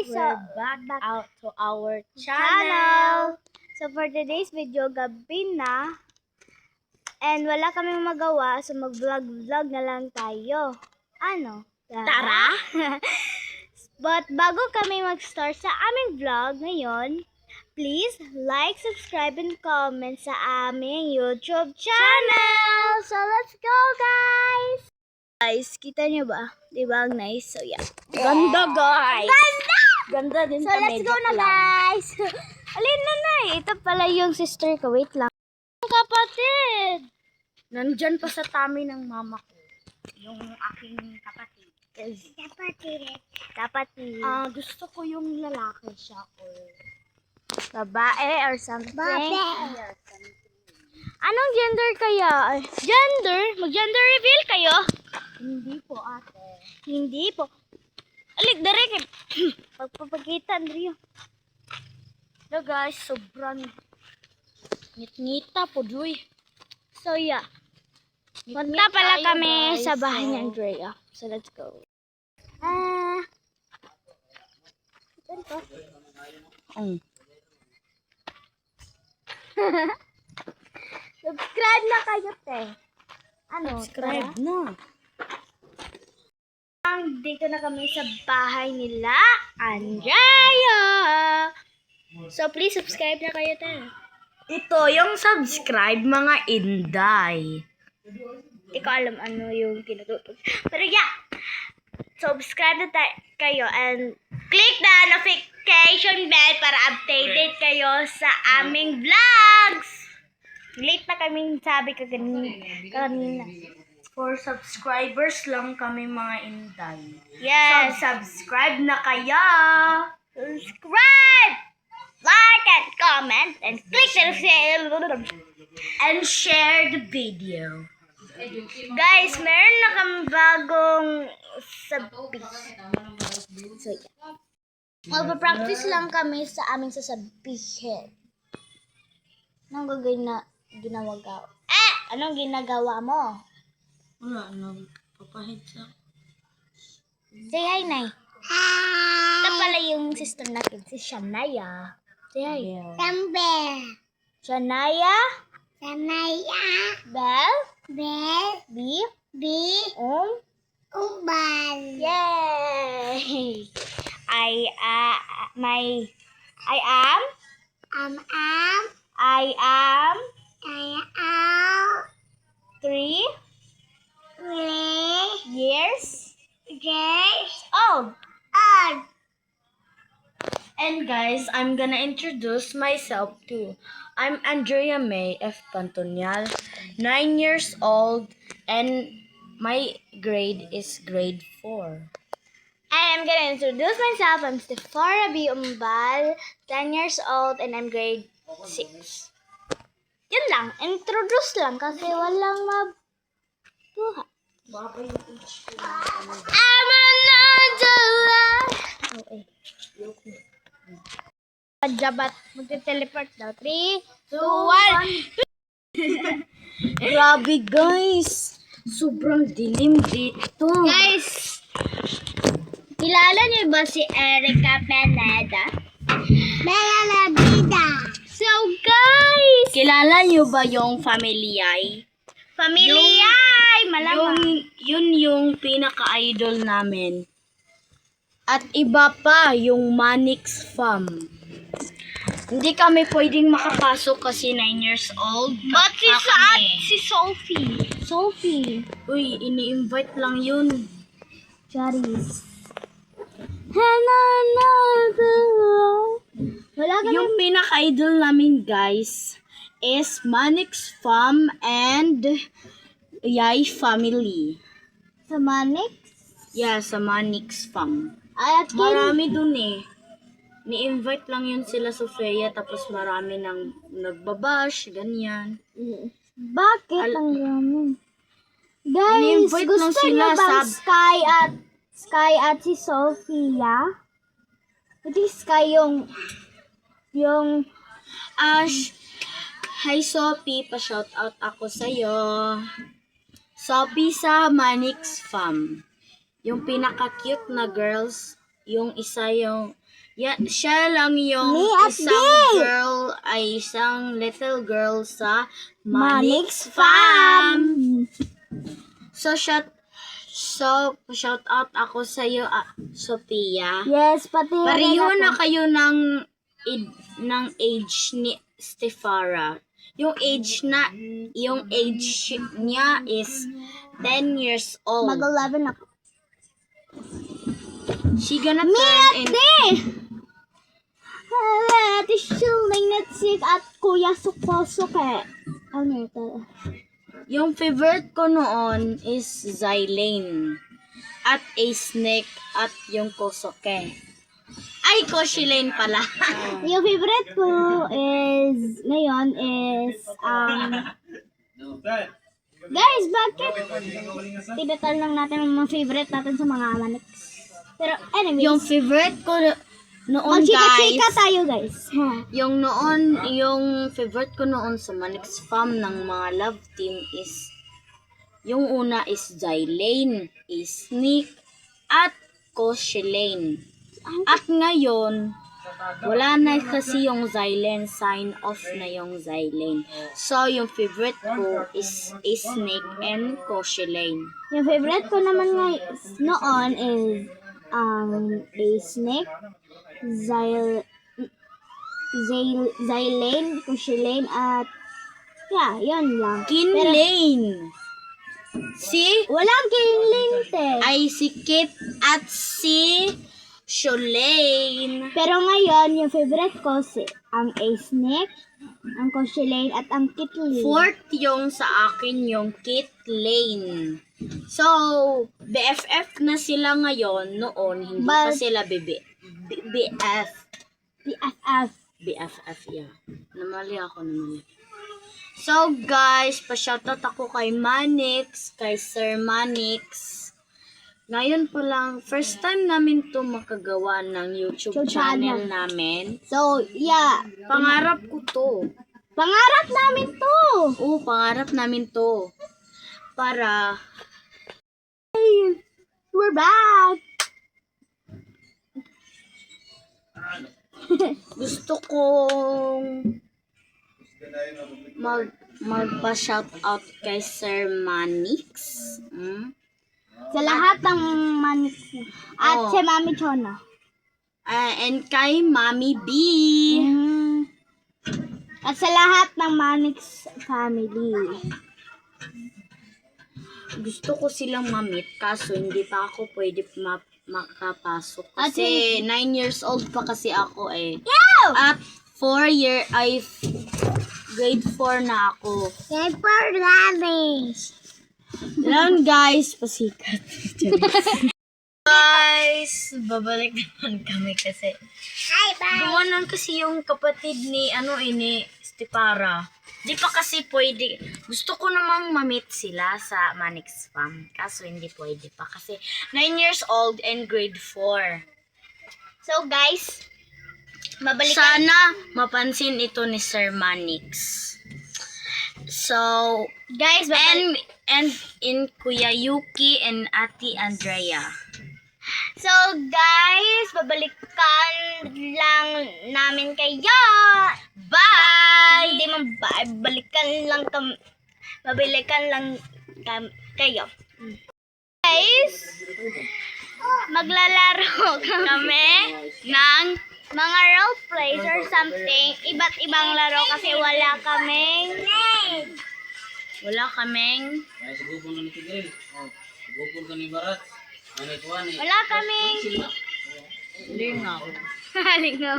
we're back out to our channel. So for today's video, gabi na. And wala kaming magawa, so mag-vlog na lang tayo. Ano? Tara! But bago kami mag-start sa aming vlog ngayon, please like, subscribe, and comment sa aming YouTube channel. So let's go, guys! Guys, kita niyo ba? Diba ang nice? So yeah. Ganda, guys! Ganda! Ganda din So sa let's go na, guys! Alin na na eh. Ito pala yung sister ko. Wait lang. Kapatid! Nandyan pa sa tummy ng mama ko. Yung aking kapatid. Kapatid. Gusto ko yung lalaki siya or Babae or something. yeah, Anong gender kaya? Gender? Mag-gender reveal kayo? Hindi po, ate. Hindi po. Alik, direk. Pagpapagkita, Andrea. So guys, sobrang ngit-ngita po, Joy. So yeah. Ngit-ngit Punta pala tayo, kami guys. sa bahay ni So, Andrea. So let's go. Subscribe na kayo, te. Ano? subscribe tara? na. Dito na kami sa bahay nila, Andrea. So please subscribe na kayo, te. Ito yung subscribe, mga inday. Hindi ko alam ano yung tinututok. Pero yeah, subscribe na kayo and click the notification bell para updated kayo sa aming vlogs. Late na kaming sabi ko kanina. For subscribers lang kami, mga inday. Yes, Subscribe na kaya! subscribe, like and comment, and click the And share the video. Guys, meron na kami bagong sabi. So, yeah. Magpa-practice lang kami sa aming sasabihin. Anong gagawin na ginagawa? Anong ginagawa mo? Wala, nagpapahid sa... Say hi, Nay. Ito pala yung sister natin, si Shania. Say hi. Sambe. Shania, Samaya. Bell, Bel. B, Bi. Umbal. Yay! I am, Am. I am Ayaw. 3 Uli. years Yes. old. On. And guys, I'm gonna introduce myself too. I'm Andrea May F. Pantonial, 9 years old, and my grade is grade 4. I'm gonna introduce myself. I'm Stephora B. Umbal, 10 years old, and I'm grade 6. Yun lang. Introduce lang kasi walang mabuha. I'm an Angela. Okay. Pajabat. Magte-teleport daw. 3, 2, 1. Grabe guys! Sobrang dilim dito. Guys, kilala niyo ba si Erica Pineda? Bella Vida. So guys, Kilala niyo ba yung Familiay? pamilya ay malamang. Yun yung pinaka-idol namin. At iba pa, yung Manix Fam. Hindi kami pwedeng makapasok kasi 9 years old. But si pa Saad, kami. si Sophie. Sophie. Uy, ini-invite lang yun. Charis. Wala ka Yung pinaka-idol namin, guys, is Manix Fam and Yay Family. sa Manix. Yeah, sa Manix Fam. Ay, at Marami dun eh. Ni-invite lang yun sila Sofia, tapos marami nang nagbabash, ganyan. bakit ang dami? Guys, Ini-invite gusto lang sila niyo bang sa- Sky at si Sophia? Ito yung Sky yung Ash, hi Sophie, pa-shoutout ako sa'yo. Sophie sa Manix Fam. Yung pinaka-cute na girls, yung isa yung Siya lang yung Me at isang little girl sa Manix Manix Farm. So shout out ako sa iyo, Sophia. Yes, pati Pareho na kayo ng age ni Stefara. Yung age niya is 10 years old. Mag-11 ako. She gonna turn in Ate Shilling Netsik at Kuya Sukosuke. Ano ito? Yung favorite ko noon is Zylane at A Snake at yung Kosoke. Ay, Koshilane pala. Yung favorite ko ngayon is, guys, bakit? Tibetan lang natin ang mga favorite natin sa mga Manix. Pero anyways, Yung favorite ko noon, magchika-chika guys, tayo, guys. yung favorite ko noon sa Manix Farm ng mga love team is yung una is Zylane, A Snake at Koshilane. At ngayon, wala na kasi yung Zylane, sign off na yung Zylane. So, yung favorite ko is A Snake and Koshilane. Yung favorite ko naman noon is A Snake, Zylane, Kushilane, at yun lang. Kinlane. Si Walang kinlinte. ay si Kit at si Sholane. Pero ngayon, yung favorite ko ang A Snake, ang Kushilane, at ang Kitli. Fourth yung sa akin yung Kit Lane. So, BFF na sila ngayon. Noon, hindi pa sila BF. BFF. BFF, yeah. Namali. So, guys, pa-shoutout ako kay Manix, kay Sir Manix. Ngayon pa lang, first time namin to makagawa ng YouTube channel namin. So, Pangarap ko to. pangarap namin to. Oo, pangarap namin to. Para, We're back. gusto kong magpa-shoutout kay Sir Manix. Sa lahat ng Manix. At Oh. si Mami Chona. And kay Mami B. At sa lahat ng Manix family. Gusto ko silang mamit kaso hindi pa ako pwede makapasok. Kasi 9 years old pa kasi ako eh. At grade 4 na ako. Paper rubbish. Lang guys, pasikat. Guys, babalik naman kami kasi Hi, bye. gumanon kasi yung kapatid ni Stepara. Di pa kasi pwede. Gusto ko namang mamit sila sa Manix Farm. Kaso hindi pwede pa kasi 9 years old and grade 4. So guys, mabalikan. Sana mapansin ito ni Sir Manix. So, Guys, and in Kuya Yuki and Ate Andrea. So guys, babalikan lang namin kayo. Bye! Hindi man babalikan lang kayo. Guys, maglalaro kami ng mga role plays or something. Iba't ibang laro kasi wala kaming Wala kaming lingaw. Lingaw.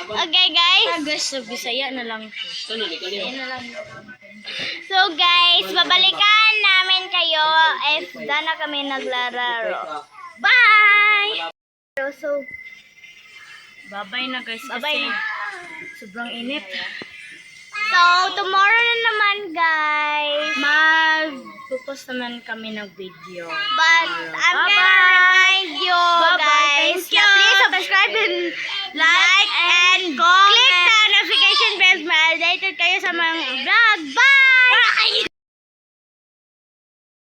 Okay guys. Guys, sa Bisaya na lang ito. So guys, babalikan namin kayo if na kami naglalaro. Bye! So, Bye-bye na guys Bye-bye kasi na. sobrang init. so tomorrow na naman guys. Magpupost naman kami ng video. But I'm Bye-bye. gonna remind you Bye-bye. guys Thank na you. please subscribe and like and click the notification bell para updated kayo sa mga vlog. Bye!